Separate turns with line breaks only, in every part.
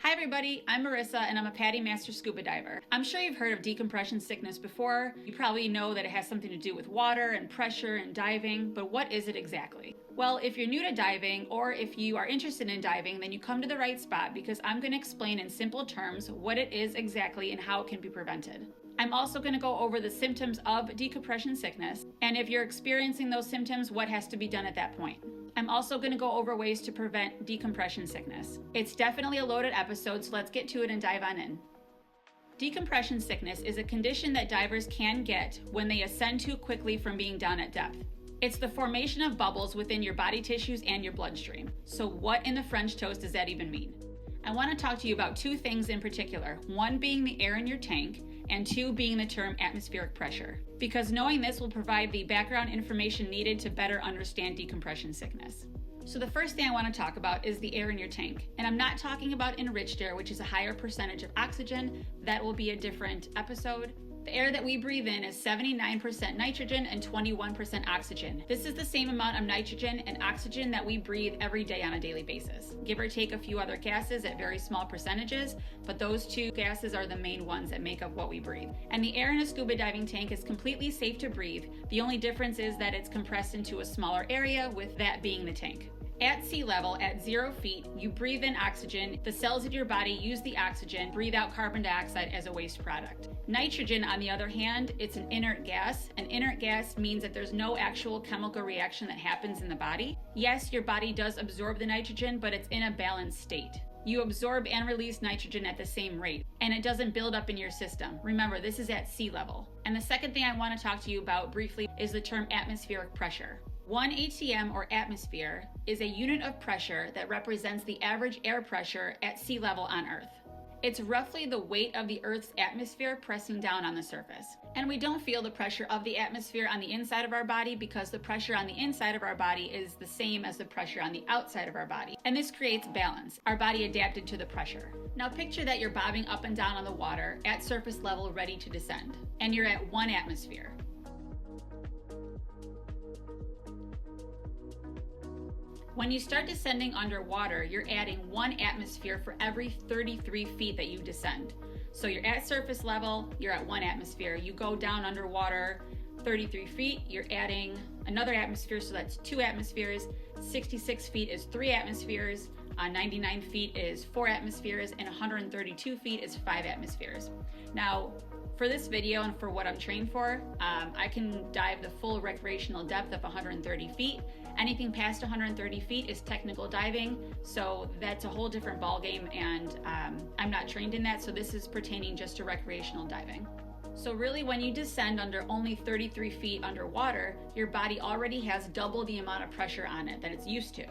Hi everybody, I'm Marissa and I'm a PADI Master Scuba Diver. I'm sure you've heard of decompression sickness before. You probably know that it has something to do with water and pressure and diving, but what is it exactly? Well, if you're new to diving or if you are interested in diving, then you come to the right spot because I'm going to explain in simple terms what it is exactly and how it can be prevented. I'm also going to go over the symptoms of decompression sickness, and if you're experiencing those symptoms, what has to be done at that point. I'm also going to go over ways to prevent decompression sickness. It's definitely a loaded episode, so let's get to it and dive on in. Decompression sickness is a condition that divers can get when they ascend too quickly from being down at depth. It's the formation of bubbles within your body tissues and your bloodstream. So what in the French toast does that even mean? I want to talk to you about two things in particular, one being the air in your tank, and two being the term atmospheric pressure, because knowing this will provide the background information needed to better understand decompression sickness. So the first thing I want to talk about is the air in your tank. And I'm not talking about enriched air, which is a higher percentage of oxygen. That will be a different episode. The air that we breathe in is 79% nitrogen and 21% oxygen. This is the same amount of nitrogen and oxygen that we breathe every day on a daily basis. Give or take a few other gases at very small percentages, but those two gases are the main ones that make up what we breathe. And the air in a scuba diving tank is completely safe to breathe. The only difference is that it's compressed into a smaller area, with that being the tank. At sea level, at 0 feet, you breathe in oxygen. The cells in your body use the oxygen, breathe out carbon dioxide as a waste product. Nitrogen, on the other hand, it's an inert gas. An inert gas means that there's no actual chemical reaction that happens in the body. Yes, your body does absorb the nitrogen, but it's in a balanced state. You absorb and release nitrogen at the same rate, and it doesn't build up in your system. Remember, this is at sea level. And the second thing I want to talk to you about briefly is the term atmospheric pressure. 1 atm, or atmosphere, is a unit of pressure that represents the average air pressure at sea level on Earth. It's roughly the weight of the Earth's atmosphere pressing down on the surface. And we don't feel the pressure of the atmosphere on the inside of our body because the pressure on the inside of our body is the same as the pressure on the outside of our body. And this creates balance. Our body adapted to the pressure. Now picture that you're bobbing up and down on the water at surface level ready to descend. And you're at 1 atmosphere. When you start descending underwater, you're adding 1 atmosphere for every 33 feet that you descend. So you're at surface level, you're at 1 atmosphere. You go down underwater 33 feet, you're adding another atmosphere, so that's 2 atmospheres. 66 feet is 3 atmospheres. 99 feet is 4 atmospheres, and 132 feet is 5 atmospheres. Now, for this video and for what I'm trained for, I can dive the full recreational depth of 130 feet. Anything past 130 feet is technical diving, so that's a whole different ballgame, and I'm not trained in that, so this is pertaining just to recreational diving. So really, when you descend under only 33 feet underwater, your body already has double the amount of pressure on it that it's used to.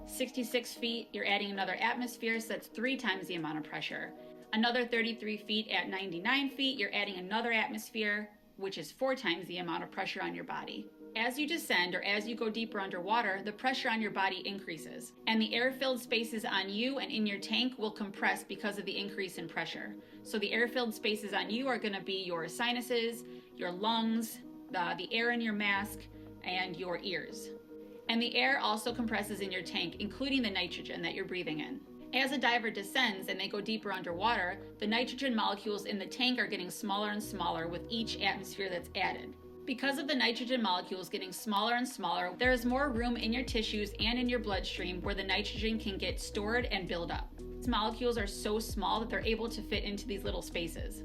66 feet, you're adding another atmosphere, so that's 3 times the amount of pressure. Another 33 feet at 99 feet, you're adding another atmosphere, which is 4 times the amount of pressure on your body. As you descend, or as you go deeper underwater, the pressure on your body increases, and the air-filled spaces on you and in your tank will compress because of the increase in pressure. So the air-filled spaces on you are going to be your sinuses, your lungs, the air in your mask, and your ears. And the air also compresses in your tank, including the nitrogen that you're breathing in. As a diver descends and they go deeper underwater, the nitrogen molecules in the tank are getting smaller and smaller with each atmosphere that's added. Because of the nitrogen molecules getting smaller and smaller, there is more room in your tissues and in your bloodstream where the nitrogen can get stored and build up. These molecules are so small that they're able to fit into these little spaces.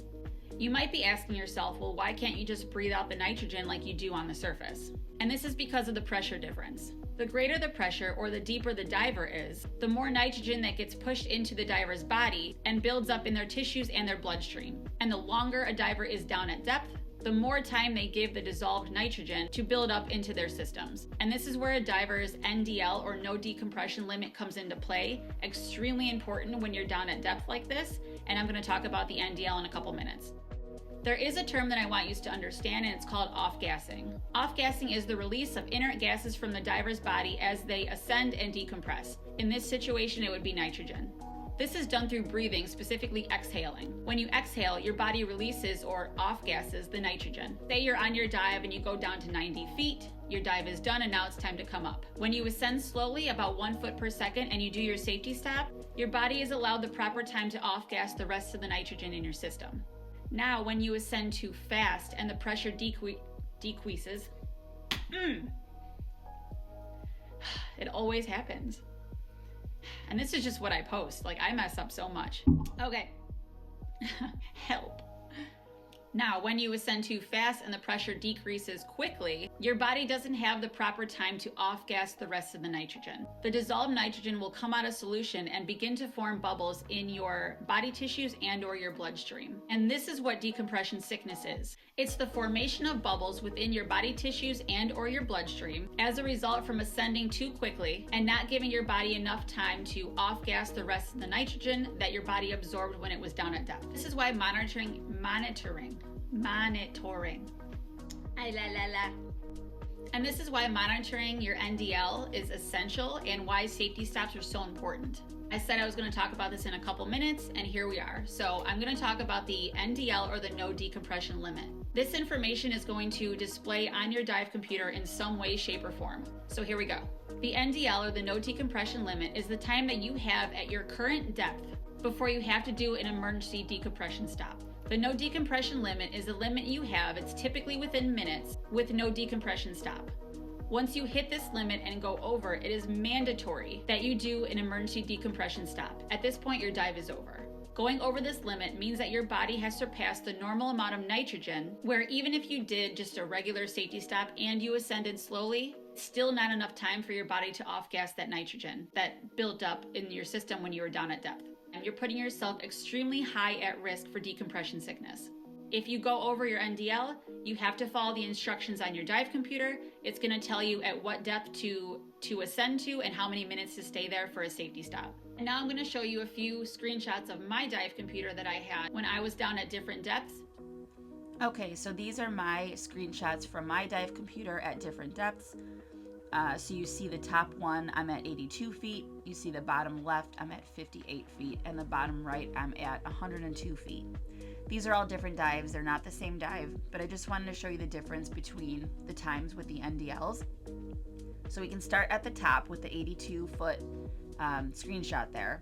You might be asking yourself, well, why can't you just breathe out the nitrogen like you do on the surface? And this is because of the pressure difference. The greater the pressure, or the deeper the diver is, the more nitrogen that gets pushed into the diver's body and builds up in their tissues and their bloodstream. And the longer a diver is down at depth, the more time they give the dissolved nitrogen to build up into their systems. And this is where a diver's NDL, or no decompression limit, comes into play. Extremely important when you're down at depth like this, and I'm going to talk about the NDL in a couple minutes. There is a term that I want you to understand, and it's called off-gassing. Off-gassing is the release of inert gases from the diver's body as they ascend and decompress. In this situation, it would be nitrogen. This is done through breathing, specifically exhaling. When you exhale, your body releases or off-gasses the nitrogen. Say you're on your dive and you go down to 90 feet, your dive is done and now it's time to come up. When you ascend slowly, about 1 foot per second, and you do your safety stop, your body is allowed the proper time to off-gas the rest of the nitrogen in your system. Now, when you ascend too fast and the pressure decreases, it always happens. And this is just what I post. Like, I mess up so much. Okay. Help. Now, when you ascend too fast and the pressure decreases quickly, your body doesn't have the proper time to off-gas the rest of the nitrogen. The dissolved nitrogen will come out of solution and begin to form bubbles in your body tissues and or your bloodstream. And this is what decompression sickness is. It's the formation of bubbles within your body tissues and or your bloodstream as a result from ascending too quickly and not giving your body enough time to off-gas the rest of the nitrogen that your body absorbed when it was down at depth. This is why monitoring. And this is why monitoring your NDL is essential and why safety stops are so important. I said I was going to talk about this in a couple minutes, and here we are. So I'm going to talk about the NDL, or the no decompression limit. This information is going to display on your dive computer in some way, shape, or form. So here we go. The NDL, or the no decompression limit, is the time that you have at your current depth before you have to do an emergency decompression stop. The no decompression limit is the limit you have. It's typically within minutes with no decompression stop. Once you hit this limit and go over, it is mandatory that you do an emergency decompression stop. At this point, your dive is over. Going over this limit means that your body has surpassed the normal amount of nitrogen, where even if you did just a regular safety stop and you ascended slowly, still not enough time for your body to off-gas that nitrogen that built up in your system when you were down at depth. And you're putting yourself extremely high at risk for decompression sickness. If you go over your NDL, you have to follow the instructions on your dive computer. It's going to tell you at what depth to ascend to and how many minutes to stay there for a safety stop. And now I'm going to show you a few screenshots of my dive computer that I had when I was down at different depths.
Okay, so these are my screenshots from my dive computer at different depths. So you see the top one, I'm at 82 feet. You see the bottom left, I'm at 58 feet. And the bottom right, I'm at 102 feet. These are all different dives. They're not the same dive, but I just wanted to show you the difference between the times with the NDLs. So we can start at the top with the 82-foot screenshot there.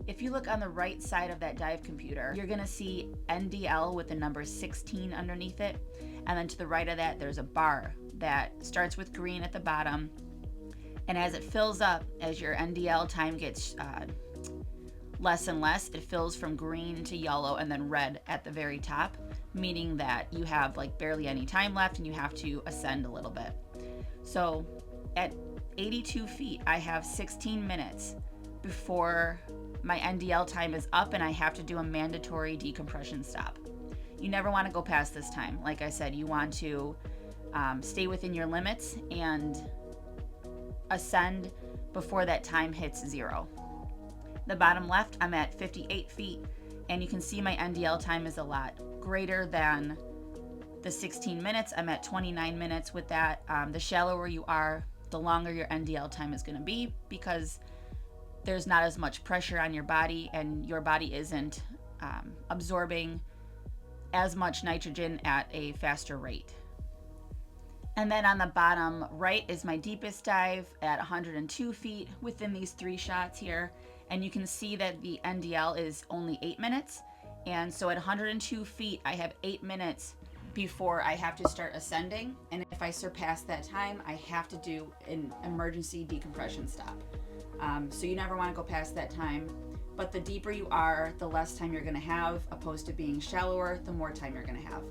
If you look on the right side of that dive computer, you're going to see NDL with the number 16 underneath it. And then to the right of that, there's a bar that starts with green at the bottom. And as it fills up, as your NDL time gets less and less, it fills from green to yellow and then red at the very top, meaning that you have like barely any time left and you have to ascend a little bit. So at 82 feet, I have 16 minutes before my NDL time is up and I have to do a mandatory decompression stop. You never want to go past this time. Like I said, you want to stay within your limits and ascend before that time hits 0. The bottom left, I'm at 58 feet, and you can see my NDL time is a lot greater than the 16 minutes. I'm at 29 minutes with that. The shallower you are, the longer your NDL time is going to be, because there's not as much pressure on your body and your body isn't absorbing as much nitrogen at a faster rate. And then on the bottom right is my deepest dive at 102 feet within these 3 shots here. And you can see that the NDL is only 8 minutes. And so at 102 feet, I have 8 minutes before I have to start ascending. And if I surpass that time, I have to do an emergency decompression stop. So you never want to go past that time. But the deeper you are, the less time you're going to have, opposed to being shallower, the more time you're going to have.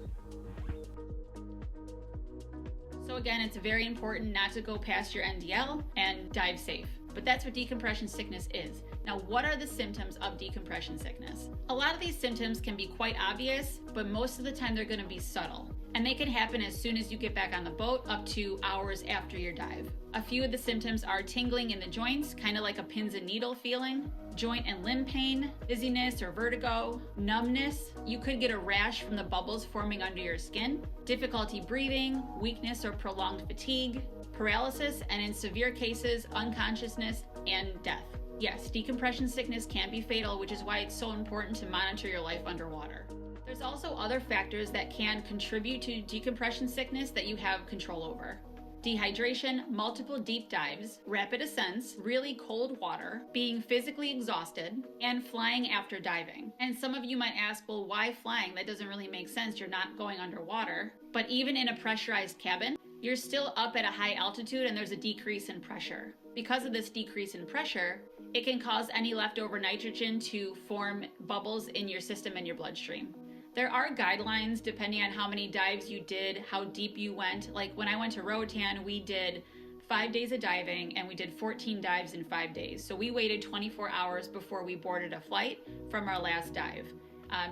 So again, it's very important not to go past your NDL and dive safe. But that's what decompression sickness is. Now, what are the symptoms of decompression sickness? A lot of these symptoms can be quite obvious, but most of the time they're going to be subtle. And they can happen as soon as you get back on the boat up to hours after your dive. A few of the symptoms are tingling in the joints, kind of like a pins and needle feeling, joint and limb pain, dizziness or vertigo, numbness. You could get a rash from the bubbles forming under your skin, difficulty breathing, weakness or prolonged fatigue, paralysis, and in severe cases, unconsciousness and death. Yes, decompression sickness can be fatal, which is why it's so important to monitor your life underwater. There's also other factors that can contribute to decompression sickness that you have control over. dehydration, multiple deep dives, rapid ascents, really cold water, being physically exhausted, and flying after diving. And some of you might ask, well, why flying? That doesn't really make sense. You're not going underwater. But even in a pressurized cabin, you're still up at a high altitude and there's a decrease in pressure. Because of this decrease in pressure, it can cause any leftover nitrogen to form bubbles in your system and your bloodstream. There are guidelines depending on how many dives you did, how deep you went. Like when I went to Roatan, we did 5 days of diving and we did 14 dives in 5 days. So we waited 24 hours before we boarded a flight from our last dive.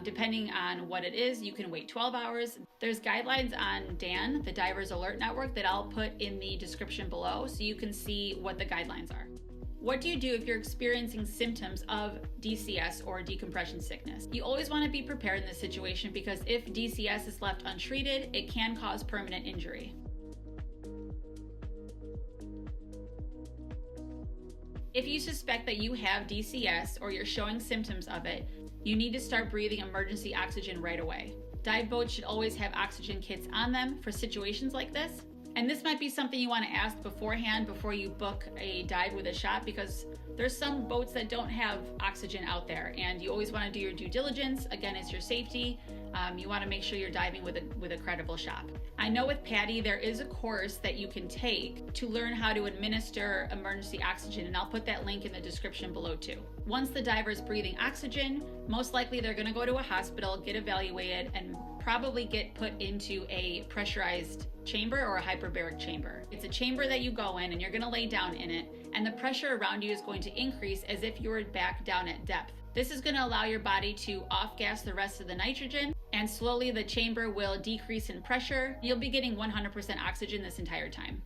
Depending on what it is, you can wait 12 hours. There's guidelines on DAN, the Divers Alert Network, that I'll put in the description below so you can see what the guidelines are. What do you do if you're experiencing symptoms of DCS or decompression sickness? You always want to be prepared in this situation because if DCS is left untreated, it can cause permanent injury. If you suspect that you have DCS or you're showing symptoms of it, you need to start breathing emergency oxygen right away. Dive boats should always have oxygen kits on them for situations like this. And this might be something you want to ask beforehand before you book a dive with a shop, because there's some boats that don't have oxygen out there and you always want to do your due diligence. Again, it's your safety. You want to make sure you're diving with a credible shop. I know with PADI there is a course that you can take to learn how to administer emergency oxygen, and I'll put that link in the description below too. Once the diver is breathing oxygen, most likely they're going to go to a hospital, get evaluated, and probably get put into a pressurized chamber or a hyperbaric chamber. It's a chamber that you go in and you're going to lay down in it, and the pressure around you is going to increase as if you were back down at depth. This is going to allow your body to off-gas the rest of the nitrogen, and slowly the chamber will decrease in pressure. You'll be getting 100% oxygen this entire time.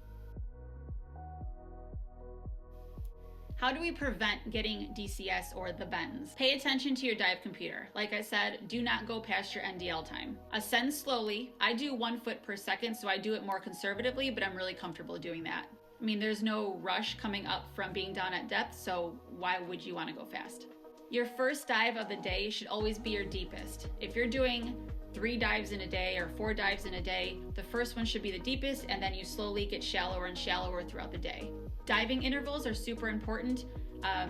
How do we prevent getting DCS or the bends? Pay attention to your dive computer. Like I said, do not go past your NDL time. Ascend slowly. I do 1 foot per second, so I do it more conservatively, but I'm really comfortable doing that. I mean, there's no rush coming up from being down at depth, so why would you want to go fast? Your first dive of the day should always be your deepest. If you're doing 3 dives in a day or 4 dives in a day, the first one should be the deepest, and then you slowly get shallower and shallower throughout the day. Diving intervals are super important.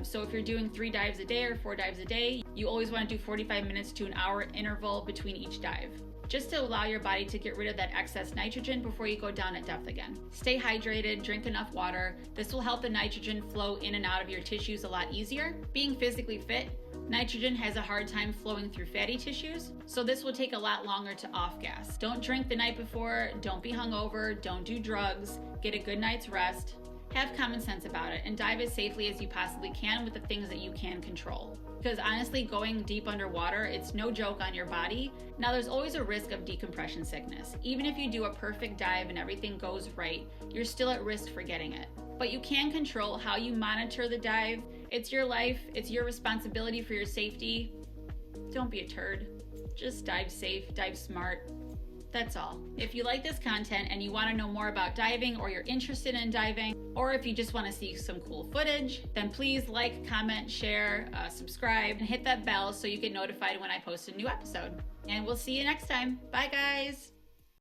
So if you're doing 3 dives a day or 4 dives a day, you always want to do 45 minutes to an hour interval between each dive, just to allow your body to get rid of that excess nitrogen before you go down at depth again. Stay hydrated, drink enough water. This will help the nitrogen flow in and out of your tissues a lot easier. Being physically fit, nitrogen has a hard time flowing through fatty tissues, so this will take a lot longer to off-gas. Don't drink the night before, don't be hungover, don't do drugs, get a good night's rest. Have common sense about it and dive as safely as you possibly can with the things that you can control. Because honestly, going deep underwater, it's no joke on your body. Now, there's always a risk of decompression sickness. Even if you do a perfect dive and everything goes right, you're still at risk for getting it. But you can control how you monitor the dive. It's your life, it's your responsibility for your safety. Don't be a turd. Just dive safe, dive smart. That's all. If you like this content and you want to know more about diving, or you're interested in diving, or if you just want to see some cool footage, then please like, comment, share, subscribe, and hit that bell so you get notified when I post a new episode. And we'll see you next time. Bye, guys.